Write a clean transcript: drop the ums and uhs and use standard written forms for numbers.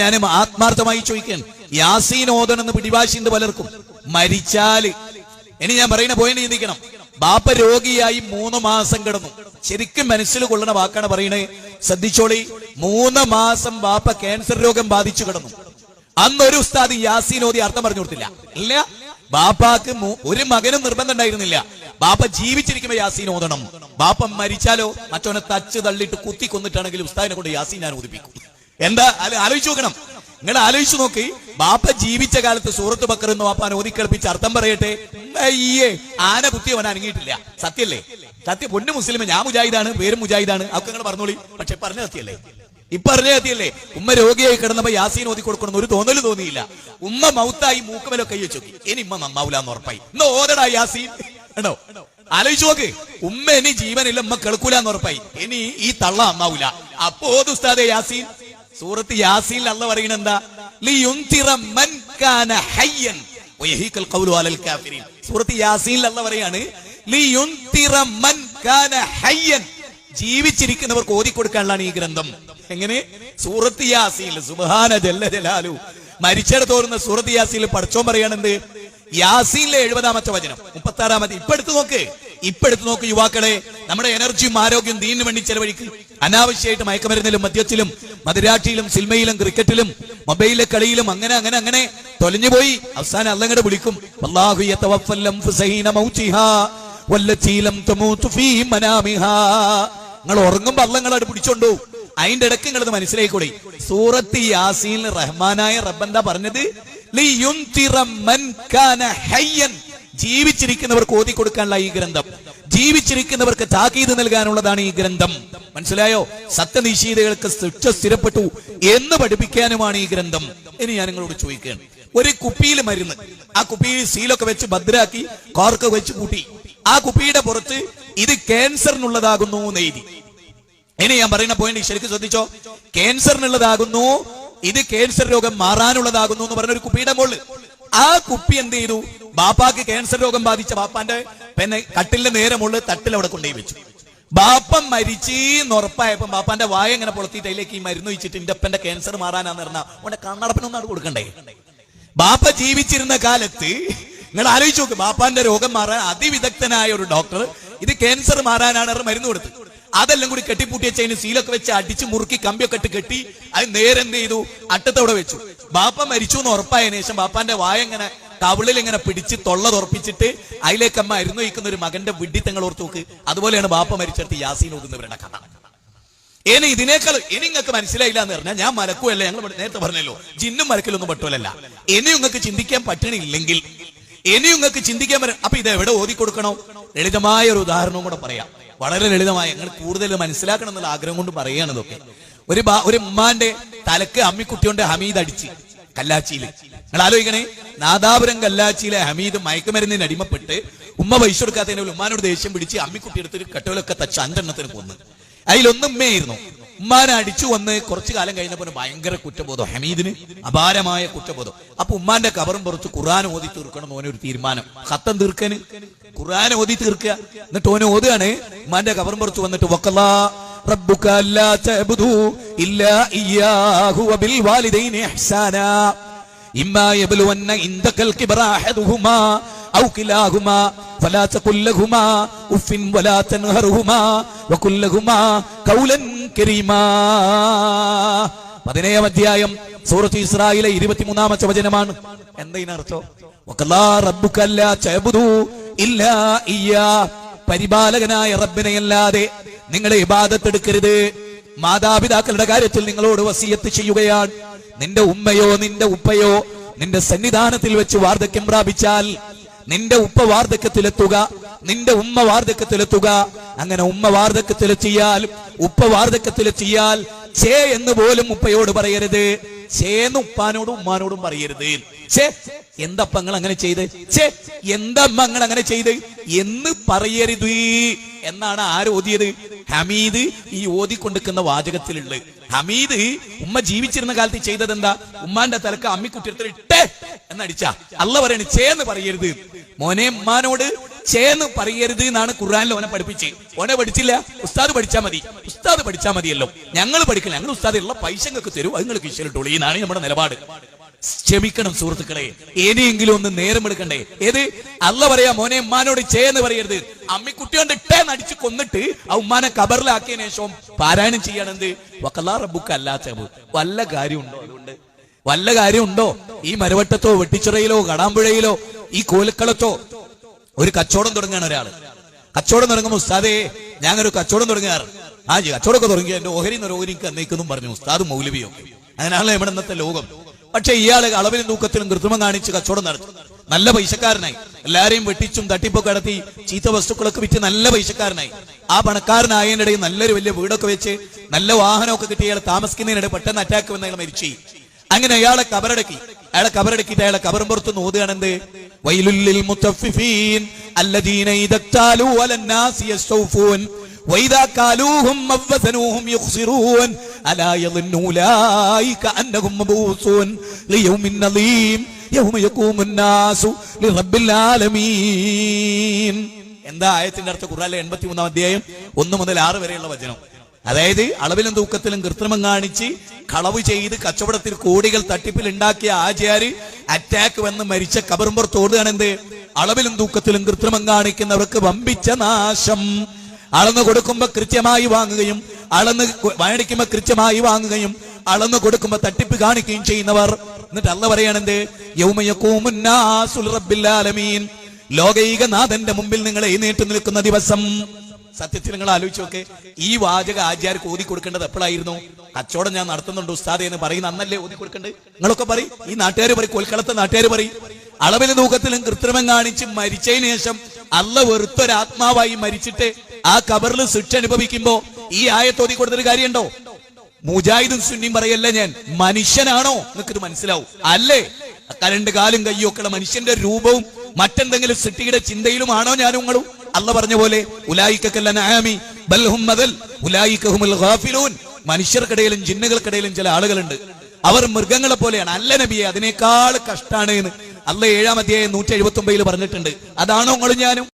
ഞാൻ ആത്മാർത്ഥമായി ചോദിക്കാൻ, യാസീൻ ഓതണമെന്ന് പിടിവാശിണ്ട് പലർക്കും. മരിച്ചാല് ഇനി ഞാൻ പറയുന്ന പോയിന്റ് ചിന്തിക്കണം. ബാപ്പ രോഗിയായി 3 മാസം കിടന്നു. ശരിക്കും മനസ്സിൽ കൊള്ളുന്ന വാക്കാണ് പറയണേ, ശ്രദ്ധിച്ചോളി. 3 മാസം ബാപ്പ ക്യാൻസർ രോഗം ബാധിച്ചു കിടന്നു. അന്നൊരു ഉസ്താദ് യാസീൻ ഓതി അർത്ഥം പറഞ്ഞു കൊടുത്തില്ല. ഇല്ല, ബാപ്പാക്ക് ഒരു മകനും നിർബന്ധം ഉണ്ടായിരുന്നില്ല ബാപ്പ ജീവിച്ചിരിക്കുമ്പോ യാസീൻ ഓതണം. ബാപ്പ മരിച്ചാലോ മറ്റവനെ തച്ച് തള്ളിയിട്ട് കുത്തി കൊന്നിട്ടാണെങ്കിൽ ഉസ്താദിനെ കൊണ്ട് യാസീൻ ഞാൻ ഓതിപ്പിക്കും. എന്താ ആലോചിച്ച് നോക്കണം. നിങ്ങൾ ആലോചിച്ചു നോക്കി, ബാപ്പ ജീവിച്ച കാലത്ത് സൂറത്ത് ബക്കർ എന്ന് ബാപ്പാൻ ഓതിക്കളിപ്പിച്ച് അർത്ഥം പറയട്ടെ. അയ്യേ, ആന കുത്തിയവൻ അനങ്ങിയിട്ടില്ല. സത്യല്ലേ? സത്യം. പൊന്നു മുസ്ലിം, ഞാൻ മുജാഹിദാണ്, പേരും മുജാഹിദാണ്, അതൊക്കെ നിങ്ങൾ പറഞ്ഞോളി. പക്ഷെ പറഞ്ഞ സത്യല്ലേ? പറഞ്ഞ സത്യല്ലേ? ഉമ്മ രോഗിയായി കിടന്നപ്പോ യാസീൻ ഓതി കൊടുക്കണം ഒരു തോന്നല് തോന്നിയില്ല. ഉമ്മ മൗത്തായി മൂക്കുമലോ കൈ വെച്ചു നോക്കി, ഇനി ഉമ്മ നന്നാവൂല എന്ന് ഉറപ്പായി. ഇന്ന് ഓതടാ യാസീൻ. ഉണ്ടോ? ആലോചിച്ചു നോക്ക്. ഉമ്മ ഇനി ജീവനില്ല, ഉമ്മ കേൾക്കൂല എന്ന് ഉറപ്പായി. ഇനി ഈ തള്ള നന്നാവൂല. അപ്പോ ഓത് ഉസ്താദേ യാസീൻ. സൂറത്ത് യാസീൻ അല്ലാഹ് പറയുന്നത് എന്താ? ലിയുൻതിറ മൻ കാന ഹയ്യൻ വയഹീഖൽ ഖൗലു അലൽ കാഫിരീൻ. സൂറത്ത് യാസീൻ അല്ലാഹ് പറയാണ് ലിയുൻതിറ മൻ കാന ഹയ്യൻ, ജീവിച്ചിരിക്കുന്നവർക്ക് ഓതി കൊടുക്കാനുള്ളതാണ് ഈ ഗ്രന്ഥം. എങ്ങനെ? സൂറത്ത് യാസീൻ. സുബ്ഹാന ജല്ല ജലാലു. മരിച്ചിടത്ത് തോന്നുന്ന സൂറത്ത് യാസീനിൽ പഠിച്ചോൻ പറയാണെന്ത്? യാസീനിലെ 70-ാമത്തെ വചനം 36-ാമത്തെ. ഇപ്പൊ എടുത്തു നോക്ക് യുവാക്കളെ. നമ്മുടെ എനർജിയും ആരോഗ്യം ദീനിനു വേണ്ടി ചെലവഴിക്കും. അനാവശ്യമായിട്ട് മയക്കമരുന്നിലും മദ്യത്തിലും മദിരാട്ടിയിലും സിനിമയിലും ക്രിക്കറ്റിലും മൊബൈലിലെ കളിയിലും അങ്ങനെ തൊലഞ്ഞുപോയി. അവസാനം അള്ളങ്ങടെ വിളിക്കും, വല്ലാഹു യതവഫൽ അൻഫുസഹീന മൗതിഹാ വല്ലതീ ലം തമൂതു ഫീ മനാമിഹാ. നിങ്ങൾ ഉറങ്ങുമ്പോൾ അള്ളങ്ങളോട് പിടിച്ചോണ്ടോ. അതിന്റെ ഇടയ്ക്ക് നിങ്ങളത് മനസ്സിലായിക്കൂടെ. സൂറത്ത് യാസീനിൽ റഹ്മാനായ റബ്ബെന്താ പറഞ്ഞത്? ലിയുൻതിറ മൻ കാന ഹയ്യൻ, ജീവിച്ചിരിക്കുന്നവർക്ക് ഓതി കൊടുക്കാനുള്ള ഈ ഗ്രന്ഥം, ജീവിച്ചിരിക്കുന്നവർക്ക് താക്കീത് നൽകാനുള്ളതാണ് ഈ ഗ്രന്ഥം. മനസ്സിലായോ? സത്യനിഷേധികൾക്ക് ശിക്ഷ സ്ഥിരപ്പെട്ടു എന്ന് പഠിപ്പിക്കാനുമാണ് ഈ ഗ്രന്ഥം. ഇനി ഞാൻ നിങ്ങളോട് ചോദിക്കുകയാണ്, ഒരു കുപ്പിയിൽ മരുന്ന്, ആ കുപ്പിയിൽ സീലൊക്കെ വെച്ച് ഭദ്രാക്കി കോർക്ക് വെച്ച് കൂട്ടി, ആ കുപ്പിയുടെ പുറത്ത് ഇത് ക്യാൻസറിനുള്ളതാകുന്നു എന്ന് എഴുതി. ഇനി ഞാൻ പറയുന്ന പോയിന്റ് ശരിക്കും ശ്രദ്ധിച്ചോ. ക്യാൻസറിനുള്ളതാകുന്നു, ഇത് ക്യാൻസർ രോഗം മാറാനുള്ളതാകുന്നു എന്ന് പറഞ്ഞ ഒരു കുപ്പിയുടെ മുകളിൽ ആ കുപ്പി എന്ത് ചെയ്തു? ബാപ്പാക്ക് ക്യാൻസർ രോഗം ബാധിച്ച ബാപ്പാന്റെ പിന്നെ കട്ടിലിന്റെ നേരെ മുകളിൽ തട്ടിൽ അവിടെ കൊണ്ടുപോയി വെച്ചു. ബാപ്പ മരിച്ചെന്ന് ഉറപ്പായപ്പോ ബാപ്പാന്റെ വായ ഇങ്ങനെ പൊളത്തിയിട്ട് അതിലേക്ക് ഈ മരുന്ന് വെച്ചിട്ട് എന്റെ അപ്പന്റെ ക്യാൻസർ മാറാനാന്ന് പറഞ്ഞാൽ അവന്റെ കണ്ണടപ്പിനൊന്നും അത് കൊടുക്കണ്ടേ? ബാപ്പ ജീവിച്ചിരുന്ന കാലത്ത് നിങ്ങൾ ആലോചിച്ച് നോക്ക്, ബാപ്പാന്റെ രോഗം മാറാൻ അതിവിദഗ്ധനായ ഒരു ഡോക്ടർ ഇത് ക്യാൻസർ മാറാനാണ് മരുന്ന് കൊടുത്ത്. അതെല്ലാം കൂടി കെട്ടിപ്പൂട്ടിയ ചെയിന് സീലൊക്കെ വെച്ച് അടിച്ച് മുറുക്കി കമ്പിയൊക്കെ ഇട്ട് കെട്ടി അത് നേരെ എന്ത് ചെയ്തു? അട്ടത്തോടെ വെച്ചു. ബാപ്പ മരിച്ചു എന്ന് ഉറപ്പായതിനു ശേഷം ബാപ്പാന്റെ വായ ഇങ്ങനെ കവിളിൽ ഇങ്ങനെ പിടിച്ച് തൊള്ള തുറപ്പിച്ചിട്ട് അതിലേക്ക് അമ്മ അരുന്ന് വയ്ക്കുന്ന ഒരു മകന്റെ വിഡ്ഢിത്തങ്ങൾ ഓർത്ത് നോക്ക്. അതുപോലെയാണ് ബാപ്പ മരിച്ചെടുത്ത് യാസീൻ ഓതുന്നവരുടെ കഥ. ഇനി ഇതിനേക്കാൾ ഇനി നിങ്ങൾക്ക് മനസ്സിലായില്ല എന്ന് പറഞ്ഞാൽ ഞാൻ മലക്കുമല്ല, ഞങ്ങൾ നേരത്തെ പറഞ്ഞല്ലോ ജിന്നും മലക്കലൊന്നും പറ്റുമല്ല. ഇനി നിങ്ങൾക്ക് ചിന്തിക്കാൻ പറ്റണില്ലെങ്കിൽ, ഇനി നിങ്ങൾക്ക് ചിന്തിക്കാൻ പറ്റും. അപ്പൊ ഇത് എവിടെ ഓതി കൊടുക്കണോ? ലളിതമായ ഒരു ഉദാഹരണവും കൂടെ പറയാം. വളരെ ലളിതമായ, നിങ്ങൾ കൂടുതൽ മനസ്സിലാക്കണം എന്നുള്ള ആഗ്രഹം കൊണ്ട് പറയുകയാണ് ഇതൊക്കെ. ഒരു ഉമ്മാന്റെ തലക്ക് അമ്മിക്കുട്ടിയോണ്ട് ഹമീദ് അടിച്ച് കല്ലാച്ചിയില്. നിങ്ങൾ ആലോചിക്കണേ, നാദാപുരം കല്ലാച്ചിയിലെ ഹമീദ് മയക്കുമരുന്നിന് അടിമപ്പെട്ട് ഉമ്മ പൈസ കൊടുക്കാത്തതിന് ഉമ്മാനോട് ദേഷ്യം പിടിച്ച് അമ്മിക്കുട്ടി എടുത്തൊരു കട്ടോലൊക്കെ തച്ച് 5 കൊന്ന്. അതിലൊന്നും ഉമ്മയായിരുന്നു. ഉമ്മാനെ അടിച്ചു വന്ന് കുറച്ചു കാലം കഴിഞ്ഞപ്പോൾ ഭയങ്കര കുറ്റബോധം ഹമീദിന്, അപാരമായ കുറ്റബോധം. അപ്പൊ ഉമ്മാന്റെ കബറും പുറത്ത് ഖുർആൻ ഓതി തീർക്കണം എന്ന് ഒരു തീരുമാനം. ഖത്തം തീർക്കാന് ഖുർആൻ ഓതി തീർക്കുക. എന്നിട്ട് ഓനെ ഓതുകയാണ്. ഉമ്മാന്റെ കബറും പുറത്ത് വന്നിട്ട് വഖല്ലാ റബ്ബുക അല്ലാ തഅബുദു ഇല്ലാ ഇയ്യാഹു വബിൽ വാലിദൈനി ഇഹ്സാനാ ഇമ്മാ യബ്ലുവന്ന ഇൻദകൽ കിബ്റ അഹദുഹുമാ ഔ കിലാഹുമാ ഫലാ തഖുൽ ലഹുമാ ഉഫിൻ വലാ തൻഹറുഹുമാ വഖുൽ ലഹുമാ ഖൗലൻ കരീമാ. 17-ാം അധ്യായം സൂറത്ത് ഇസ്രായിലെ 23-ാമത്തെ വചനമാണ്. എന്താ ഇതിനർത്ഥം? വഖല്ലാ റബ്ബുക അല്ലാ തഅബുദു ഇല്ലാ ഇയ്യാ, പരിപാലകനായ റബ്ബിനെ അല്ലാതെ നിങ്ങളെ ഇബാദത്ത് എടുക്കരുത്. മാതാപിതാക്കളുടെ കാര്യത്തിൽ നിങ്ങളോട് വസിയത്ത് ചെയ്യുകയാണ്. നിന്റെ ഉമ്മയോ നിന്റെ ഉപ്പയോ നിന്റെ സന്നിധാനത്തിൽ വെച്ച് വാർദ്ധക്യം പ്രാപിച്ചാൽ, നിന്റെ ഉപ്പ വാർദ്ധക്യത്തിലെത്തുക, നിന്റെ ഉമ്മ വാർദ്ധക്യത്തിലെത്തുക, അങ്ങനെ ഉമ്മ വാർദ്ധക്യത്തിലെത്തിയാൽ ഉപ്പ വാർദ്ധക്യത്തിലെത്തിയാൽ ചേ എന്ന് പോലും ഉപ്പയോട് പറയരുത്, ചേന്ന് ഉപ്പാനോടും ഉമ്മാനോടും പറയരുത്. ചേ എന്തപ്പങ്ങൾ അങ്ങനെ ചെയ്ത്, ചേ എന്തമ്മങ്ങൾ അങ്ങനെ ചെയ്ത് എന്ന് പറയരുത് എന്നാണ് ആര് ഓതിയത്? ഹമീദ് ഈ ഓതിക്കൊണ്ടിരിക്കുന്ന വാചകത്തിലുള്ളത്. ഹമീദ് ഉമ്മ ജീവിച്ചിരുന്ന കാലത്ത് ചെയ്തത് എന്താ? ഉമ്മാന്റെ തലക്ക് അമ്മിക്കുട്ടിയെടുത്തിട്ട് എന്നടിച്ച. അല്ല പറയണ ചേന്ന് പറയരുത്. മോനെ ഉമ്മാനോട് ചേന്ന് പറയരുത് എന്നാണ് ഖുർആനിൽ ഓനെ പഠിപ്പിച്ച്. ഓനെ പഠിച്ചില്ല, ഉസ്താദ് പഠിച്ചാൽ മതി, ഉസ്താദ് പഠിച്ചാൽ മതിയല്ലോ, ഞങ്ങൾ പഠിക്കില്ല, ഞങ്ങൾ ഉസ്താദ് ഉള്ള പൈസ നിങ്ങൾക്ക് തരൂ, അത് നിങ്ങൾക്ക് ഇഷ്ടപ്പെട്ടോളൂ എന്നാണ് നമ്മുടെ നിലപാട്. ക്ഷമിക്കണം സുഹൃത്തുക്കളെ, ഇനിയെങ്കിലും ഒന്ന് നേരം എടുക്കണ്ടേ. ഏത് അല്ല പറയാ മോനെ ഉമ്മാനോട് ചേന്ന് പറയരുത്, അമ്മിക്കുട്ടിയോണ്ട് ഇട്ടേന്ന് അടിച്ച് കൊന്നിട്ട് ആ ഉമ്മാനെ കബറിലാക്കിയതിനു ശേഷം പാരായണം ചെയ്യണെന്ത് വഖലാ റബ്ബുക അല്ലാ തഅബുദു. വല്ല കാര്യമുണ്ടോ? അതുകൊണ്ട് വല്ല കാര്യമുണ്ടോ? ഈ മരവട്ടത്തോ വെട്ടിച്ചിറയിലോ കടാമ്പുഴയിലോ ഈ കോലക്കളത്തോ ഒരു കച്ചവടം തുടങ്ങുകയാണ് ഒരാള്. കച്ചവടം തുടങ്ങുമ്പോൾ ഉസ്താദേ ഞാനൊരു കച്ചവടം തുടങ്ങാറ്, ആ കച്ചവടമൊക്കെ തുടങ്ങി എന്റെ ഓഹരിന്ന് ഒരു ഓഹരിക്ക് എന്നേക്കെന്നും പറഞ്ഞു ഉസ്താദ് മൗലവിയോ. അങ്ങനെയാണല്ലോ ഇവിടെ ഇന്നത്തെ ലോകം. പക്ഷെ ഇയാള് അളവിലും തൂക്കത്തിലും കൃത്രിമം കാണിച്ച് കച്ചവടം നടത്തും. നല്ല പൈസക്കാരനായി, എല്ലാരെയും വെട്ടിച്ചും തട്ടിപ്പൊക്കെ നടത്തി ചീത്ത വസ്തുക്കളൊക്കെ വിറ്റ് നല്ല പൈസക്കാരനായി. ആ പണക്കാരനായതിന്റെ ഇടയിൽ നല്ലൊരു വലിയ വീടൊക്കെ വെച്ച് നല്ല വാഹനമൊക്കെ കിട്ടി അയാൾ താമസിക്കുന്നതിനിടെ പെട്ടെന്ന് അറ്റാക്ക് വന്ന് അയാൾ മരിച്ചു. അങ്ങനെ അയാളെ കബറടക്കി. അയാളെ കബറടക്കിയിട്ട് അയാളെ കബറും പുറത്ത് നോതുകയാണെന്ത് വൈലുൽ മുത്തഫിഫീൻ അല്ലദീന ഇദക്താലു അലന്നാസി യസ്തൗഫൂൻ വൈദാ കാലൂഹും വവസനൂഹും യുഖ്സിറൂൻ അലാ യظنു ഉലൈക അന്നഹും മബൂസൂൻ ലിയൗമിൻ നദീം യൗമ യഖൂമുൻ നാസു ലിറബ്ബിൽ ആലമീൻ. എന്താ ആയത്തിന്റെ അർത്ഥം? ഖുർആനിലെ 83-ാം അധ്യായം 1 മുതൽ 6 വരെയുള്ള വചനം. അതായത് അളവിലും തൂക്കത്തിലും കൃത്രിമം കാണിച്ച് കളവ് ചെയ്ത് കച്ചവടത്തിൽ കോടികൾ തട്ടിപ്പിൽ ഉണ്ടാക്കിയ ആചാര് അറ്റാക്ക് വന്ന് മരിച്ച കബറും പുറത്ത് ഓടുകയാണെന്ത് അളവിലും തൂക്കത്തിലും കൃത്രിമം കാണിക്കുന്നവർക്ക് വമ്പിച്ച നാശം. അളന്ന് കൊടുക്കുമ്പോ കൃത്യമായി വാങ്ങുകയും അളന്ന് മേടിക്കുമ്പോ കൃത്യമായി വാങ്ങുകയും അളന്ന് കൊടുക്കുമ്പോ തട്ടിപ്പ് കാണിക്കുകയും ചെയ്യുന്നവർ. എന്നിട്ട് അള്ള പറയാണെന്ത് യൗമ യഖൂമുൻ നാസു ലിറബ്ബിൽ ആലമീൻ, ലോകൈകനാഥന്റെ മുമ്പിൽ നിങ്ങൾ എഴുന്നേറ്റ് നിൽക്കുന്ന ദിവസം. സത്യത്തിൽ നിങ്ങൾ ആലോചിച്ച് നോക്കെ, ഈ വാചക ആചാര്യക്ക് ഓതി കൊടുക്കേണ്ടത് എപ്പോഴായിരുന്നു? കച്ചവടം ഞാൻ നടത്തുന്നുണ്ട് ഉസ്താദെ എന്ന് പറയുന്ന അന്നല്ലേ ഓതി കൊടുക്കേണ്ടത്? നിങ്ങളൊക്കെ പറയും, ഈ നാട്ടുകാർ പറയും, കൊൽക്കളത്തെ നാട്ടുകാർ പറയും. അളവിലും തൂക്കത്തിലും കൃത്രിമം കാണിച്ച് മരിച്ചതിന് ശേഷം അള്ള വെറുത്തൊരാത്മാവായി മരിച്ചിട്ട് ആ കബറിൽ ശിക്ഷ അനുഭവിക്കുമ്പോ ഈ ആയത്തോതി കൊടുത്തൊരു കാര്യമുണ്ടോ? മുജാഹിദും സുന്നിയും പറയല്ല ഞാൻ, മനുഷ്യനാണോ നിങ്ങൾക്കിത് മനസ്സിലാവും അല്ലേ? കരണ്ട് കാലും കയ്യും ഒക്കെ മനുഷ്യന്റെ രൂപവും മറ്റെന്തെങ്കിലും സൃഷ്ടിയുടെ ചിന്തയിലുമാണോ ഞാനും നിങ്ങളും? അള്ള പറഞ്ഞ പോലെ മനുഷ്യർക്കിടയിലും ജിന്നുകൾക്കിടയിലും ചില ആളുകളുണ്ട്, അവർ മൃഗങ്ങളെ പോലെയാണ്. അല്ല നബിയെ, അതിനേക്കാൾ കഷ്ടാണ് എന്ന് അള്ള 7-ാം അധ്യായം 179 പറഞ്ഞിട്ടുണ്ട്. അതാണോ നിങ്ങളും ഞാനും?